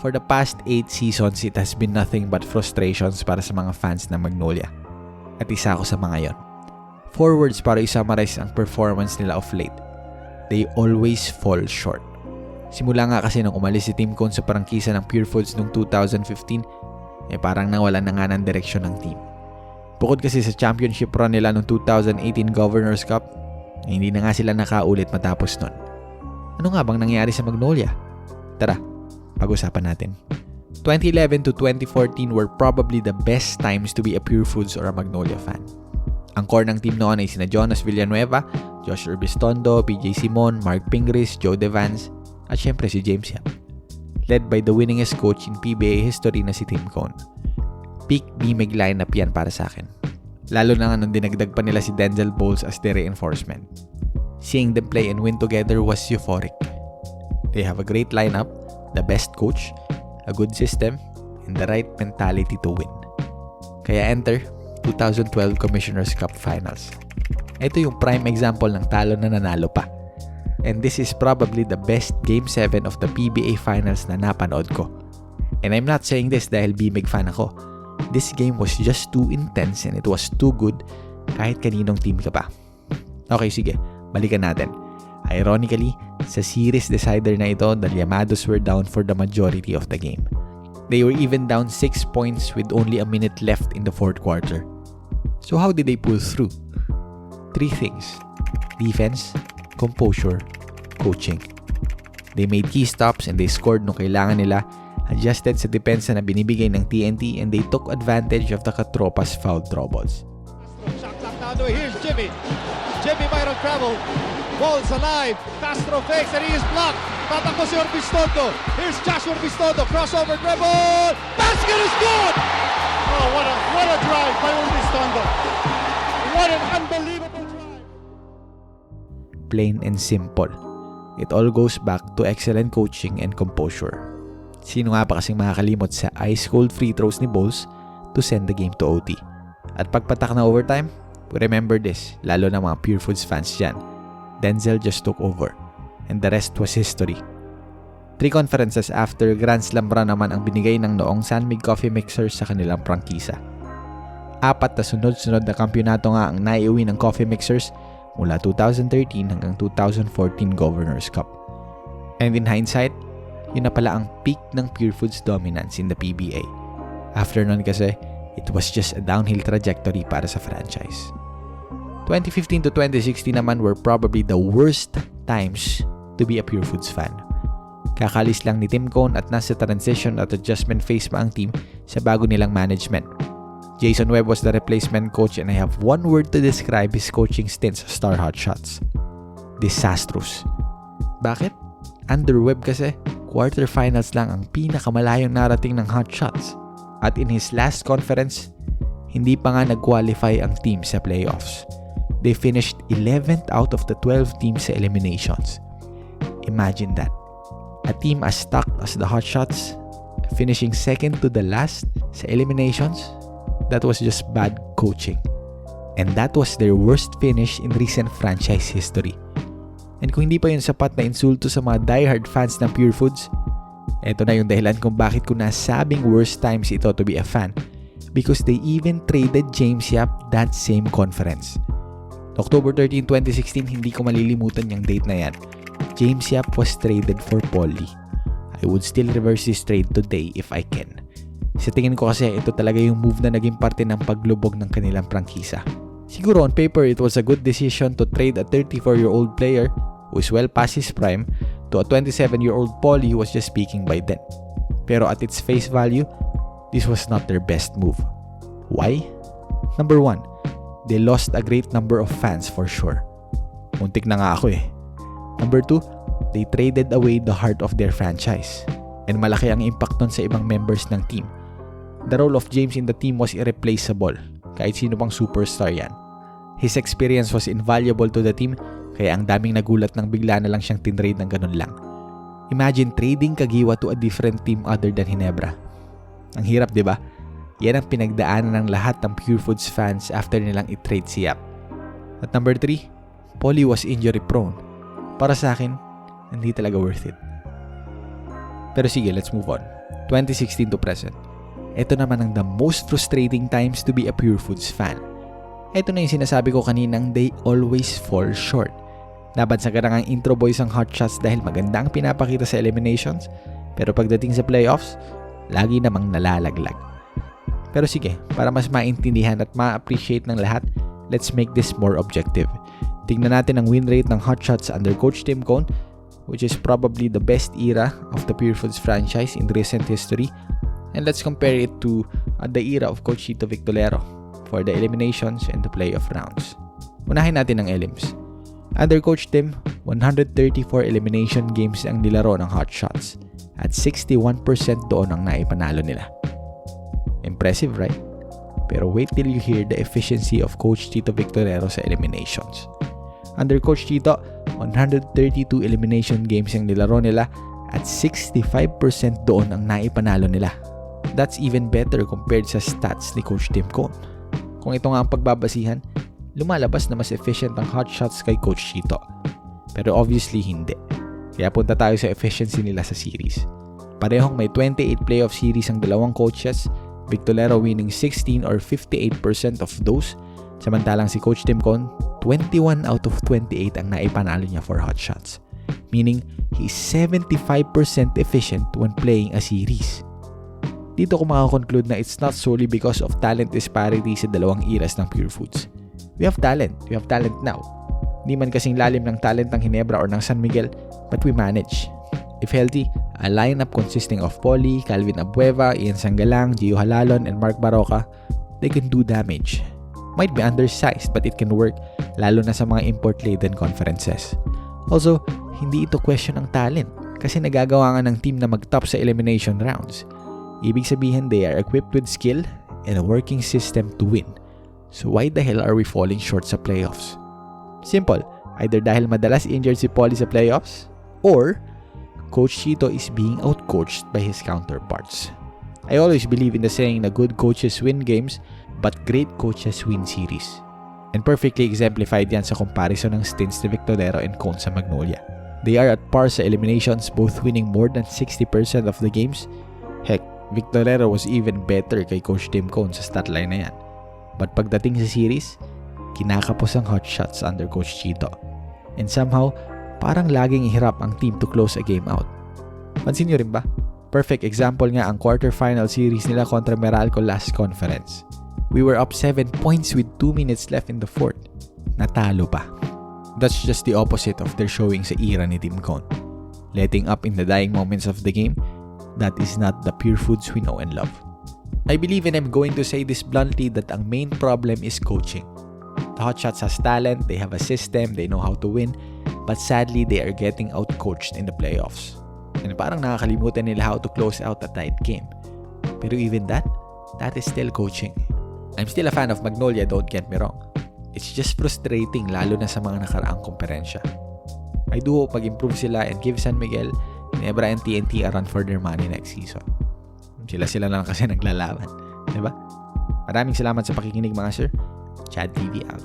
For the past 8 seasons, it has been nothing but frustrations para sa mga fans ng Magnolia. At isa ako sa mga yon. 4 words para i-summarize ang performance nila of late. They always fall short. Simula nga kasi nung umalis si Team Cone sa prangkisa ng Purefoods noong 2015, parang nawalan na nga ng direksyon ng team. Bukod kasi sa championship run nila noong 2018 Governors Cup, hindi na nga sila nakaulit matapos nun. Ano nga bang nangyari sa Magnolia? Tara, pag-usapan natin. 2011 to 2014 were probably the best times to be a Purefoods or a Magnolia fan. Ang core ng team noon ay sina Jonas Villanueva, Josh Urbistondo, PJ Simon, Mark Pingris, Joe Devans, at syempre si James Yap. Led by the winningest coach in PBA history na si Tim Cone. Peak BMIG lineup yan para sa akin. Lalo na nga nung dinagdag pa nila si Denzel Bowles as their reinforcement. Seeing them play and win together was euphoric. They have a great lineup, the best coach, a good system, and the right mentality to win. Kaya enter 2012 Commissioner's Cup Finals. Ito yung prime example ng talo na nanalo pa. And this is probably the best Game 7 of the PBA Finals na napanood ko. And I'm not saying this dahil BMIG fan ako. This game was just too intense and it was too good kahit kaninong team ka pa. Okay, sige. Balikan natin. Ironically, sa series decider na ito, the Llamados were down for the majority of the game. They were even down 6 points with only a minute left in the fourth quarter. So how did they pull through? 3 things. Defense, composure, coaching. They made key stops and they scored nung kailangan nila, adjusted sa depensa na binibigay ng TNT, and they took advantage of the Katropas foul troubles. Shot clock down to it. Here's Jimmy. Jimmy Byron travel. Ball's alive. Castro fakes and he is blocked. Tatakbo si Urbistondo. Here's Joshua Urbistondo. Crossover dribble. Basket is good! Oh, what a drive by Urbistondo. What an unbelievable drive. Plain and simple. It all goes back to excellent coaching and composure. Sino nga pa kasing makakalimot sa ice-cold free throws ni Bowles to send the game to OT? At pagpatak na overtime, remember this, lalo na mga Purefoods fans dyan. Denzel just took over, and the rest was history. 3 conferences after, grandslam run naman ang binigay ng noong San Mig Coffee Mixers sa kanilang prangkisa. 4 na sunod-sunod na kampyonato nga ang naiuwi ng Coffee Mixers mula 2013 hanggang 2014 Governors Cup. And in hindsight, yun na pala ang peak ng Purefoods dominance in the PBA. After nun kasi, it was just a downhill trajectory para sa franchise. 2015 to 2016 naman were probably the worst times to be a Purefoods fan. Kakalis lang ni Tim Cone at nasa transition at adjustment phase pa ang team sa bago nilang management. Jason Webb was the replacement coach and I have one word to describe his coaching stints sa Star Hotshots. Disastrous. Bakit? Under Webb kasi, quarterfinals lang ang pinakamalayong narating ng Hotshots. At in his last conference, hindi pa nga nag-qualify ang team sa playoffs. They finished 11th out of the 12 teams sa eliminations. Imagine that. A team as stuck as the Hotshots, finishing second to the last sa eliminations, that was just bad coaching. And that was their worst finish in recent franchise history. And kung hindi pa yun sapat na insulto sa mga diehard fans ng Purefoods, eto na yung dahilan kung bakit ko nasabing worst times ito to be a fan. Because they even traded James Yap that same conference. October 13, 2016, hindi ko malilimutan yung date na yan. James Yap was traded for Paulie. I would still reverse this trade today if I can. Sa tingin ko kasi ito talaga yung move na naging parte ng paglubog ng kanilang prangkisa. Siguro on paper it was a good decision to trade a 34-year-old player who is well past his prime to a 27-year-old Paulie who was just peaking by then. Pero at its face value, this was not their best move. Why? Number 1, they lost a great number of fans for sure. Muntik na nga ako eh. Number 2, they traded away the heart of their franchise. And malaki ang impact nun sa ibang members ng team. The role of James in the team was irreplaceable. Kahit sino pang superstar yan. His experience was invaluable to the team, kaya ang daming nagulat nang bigla na lang siyang tinrade ng ganun lang. Imagine trading Kagiwa to a different team other than Ginebra. Ang hirap, di ba? Yan ang pinagdaanan ng lahat ng Purefoods fans after nilang i-trade si Yap. At number 3, Paulie was injury prone. Para sa akin, hindi talaga worth it. Pero sige, let's move on. 2016 to present. Ito naman ang the most frustrating times to be a Purefoods fan. Ito na yung sinasabi ko kaninang they always fall short. Nabansagan na ang INTROBOYS ang Hotshots dahil maganda ang pinapakita sa eliminations, pero pagdating sa playoffs, lagi namang nalalaglag. Pero sige, para mas maintindihan at ma-appreciate ng lahat, let's make this more objective. Tingnan natin ang win rate ng Hotshots under Coach Tim Cone, which is probably the best era of the Purefoods franchise in recent history, and let's compare it to the era of Coach Tito Victolero for the eliminations and the playoff rounds. Unahin natin ang elims. Under Coach Tim, 134 elimination games ang nilaro ng Hotshots at 61% doon ang naipanalo nila. Impressive, right? Pero wait till you hear the efficiency of Coach Tito Victolero sa eliminations. Under Coach Tito, 132 elimination games ang nilaro nila at 65% doon ang naipanalo nila. That's even better compared sa stats ni Coach Tim Cone. Kung ito nga ang pagbabasihan, lumalabas na mas efficient ang Hotshots kay Coach Tito. Pero obviously hindi. Kaya punta tayo sa efficiency nila sa series. Parehong may 28 playoff series ang dalawang coaches, Victolero winning 16 or 58% of those, samantalang si Coach Tim Cone, 21 out of 28 ang naipanalo niya for Hotshots. Meaning, he's 75% efficient when playing a series. Dito ko makakonclude na it's not solely because of talent disparity sa dalawang eras ng Purefoods. We have talent now. Di man kasing lalim ng talent ng Ginebra or ng San Miguel, but we manage. If healthy, a lineup consisting of Poli, Calvin Abueva, Ian Sanggalang, Gio Halalon, and Mark Baroka, they can do damage. Might be undersized but it can work, lalo na sa mga import-laden conferences. Also, hindi ito question ng talent kasi nagagawa nga ng team na mag-top sa elimination rounds. Ibig sabihin they are equipped with skill and a working system to win. So why the hell are we falling short sa playoffs? Simple, either dahil madalas injured si Paulie sa playoffs or Coach Tito is being outcoached by his counterparts. I always believe in the saying na good coaches win games but great coaches win series. And perfectly exemplified yan sa comparison ng stints ni Victolero and Cone sa Magnolia. They are at par sa eliminations, both winning more than 60% of the games. Heck, Victolero was even better kay Coach Tim Cone sa statline na yan. But pagdating sa series, kinakapos ang Hotshots under Coach Tito. And somehow, parang laging ihirap ang team to close a game out. Pansin nyo rin ba? Perfect example nga ang quarterfinal series nila kontra Meralco last conference. We were up 7 points with 2 minutes left in the fourth. Natalo pa. That's just the opposite of their showing sa era ni Tim Cone. Letting up in the dying moments of the game, that is not the Purefoods we know and love. I believe and I'm going to say this bluntly that ang main problem is coaching. The Hotshots has talent, they have a system, they know how to win, but sadly they are getting outcoached in the playoffs. And parang nakakalimutan nila how to close out a tight game. Pero even that is still coaching. I'm still a fan of Magnolia, don't get me wrong. It's just frustrating lalo na sa mga nakaraang komperensya. I do hope mag-improve sila and give San Miguel, Ginebra and TNT a run for their money next season. Sila lang kasi naglalaban. Diba? Maraming salamat sa pakikinig mga sir. Chad TV out.